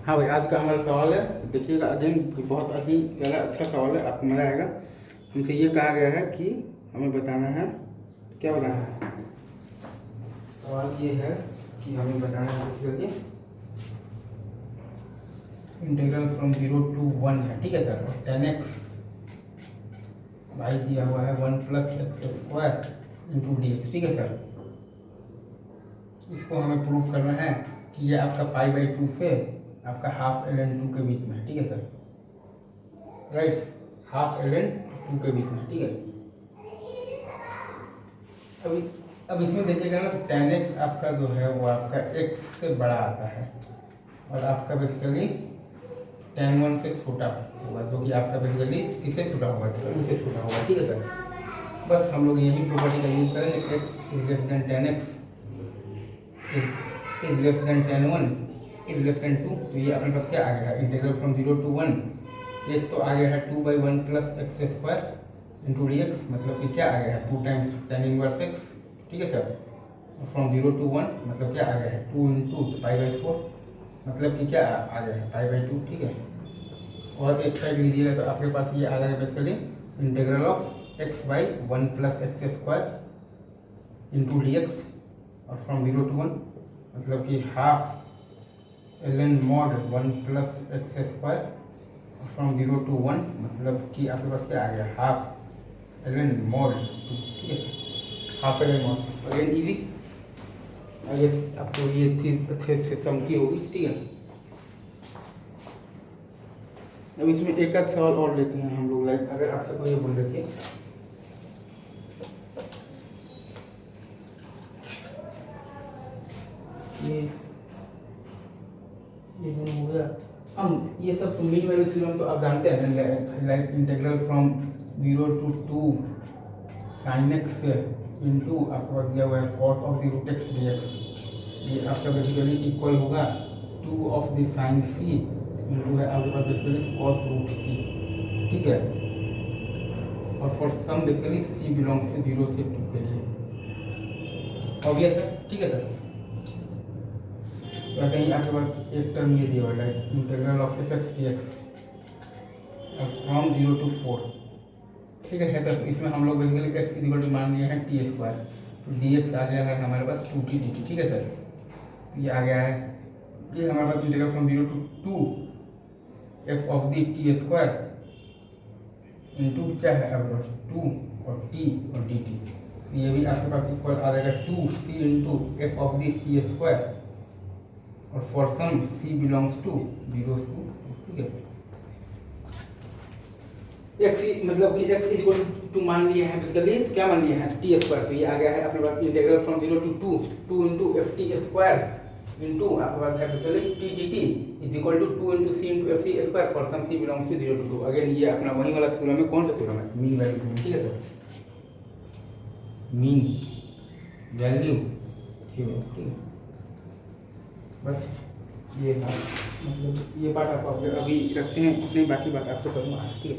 हाँ भाई, आज का हमारा सवाल है, देखिएगा अगेन, बहुत अभी ज़्यादा अच्छा सवाल है, आपको मज़ा आएगा। हमसे ये कहा गया है कि हमें बताना है, क्या बताना है? सवाल ये है कि हमें बताना है कि इंटीग्रल फ्रॉम 0 to 1 है, ठीक है सर। और 10x भाई दिया हुआ है 1 + x² इंटू dx, ठीक है सर। इसको हमें प्रूव करना है कि ये आपका π/2 से आपका ½ ln 2 के बीच में है, ठीक है सर। राइट, ½ ln 2 के बीच में, ठीक है। अभी अब इसमें देखिएगा ना, 10x आपका जो है वो आपका x से बड़ा आता है और आपका बेसिकली tan 1 से छोटा होगा, जो कि आपका बेसिकली किससे छोटा होगा? 2 से छोटा होगा, ठीक है सर। बस हम लोग यही प्रॉपर्टी का यूज करेंगे, x is less than 10x is less than tan 1 is less than 2। तो ये अपने पास क्या आ गया? इंटीग्रल फ्रॉम 0 to 1, एक तो आ गया है 2/1 + x² इंटू dx, मतलब कि क्या आ गया है 2 टाइम्स tan इनवर्स x, ठीक है सर। फ्रॉम 0 to 1 मतलब क्या आ गया है 2 इंटू π/4, मतलब कि क्या आ गया है π/2, ठीक है। और एक साइड लीजिएगा तो आपके पास ये आ जाएगा basically integral of x/1 + x² into dx, और फ्रॉम 0 to 1 मतलब कि ½ ln mod 1 + x², from 0 to 1 मतलब कि आपके पास क्या आ गया? ½ ln mod 2, ठीक है, ½ ln mod। Again easy, I guess आपको ये चीज़ अच्छे से चमकी होगी, ठीक है। अब इसमें एक आध सवाल और लेते हैं हम लोग, लाइक अगर आप सबको ये बोल देते ये जो हो गया, हम ये सब मीन वैल्यू थ्योरम तो आप जानते हैं, like integral from 0 to 2 sin x into आपके पास दिया हुआ है cos of the root x dx, ये आपका बेसिकली इक्वल होगा 2 of the sin c into है आपके पास बेसिकली cos root c, ठीक है। और for some basically c belongs to 0 से 2 के लिए, ऑब्वियस है, ठीक है सर। वैसे ही आपके पास एक टर्म ये दिया हुआ है, integral of f(x) dx from 0 to 4, ठीक है सर। तो इसमें हम लोग बेसिकली x इक्वल टू मान लिए हैं t², तो dx आ गया है हमारे पास 2t dt, ठीक है सर। ये आ गया है, ये हमारे पास integral from 0 to 2 f of the t² into क्या है आपके पास 2 और t और dt, तो ये भी आपके पास इक्वल आ जाएगा 2c into f of the c², और for some c belongs to 0 to 2, ठीक है। x मतलब कि x इक्वल टू मान लिए हैं बेसिकली, तो क्या मान लिए हैं t², तो ये आ गया है अपने पास integral from 0 to 2 into ft² into आपके पास है basically t dt is equal to 2 into c into ft² for some c belongs to 0 to 2। Again ये अपना वही वाला थ्योरम है, कौन सा थ्योरम है? मीन वैल्यू थ्योरम, ठीक है सर, मीन वैल्यू थ्योरम, ठीक है। बस ये बात, मतलब ये बात आपको अभी रखते हैं, इतनी बाकी बात आपसे करूँगा, ठीक है।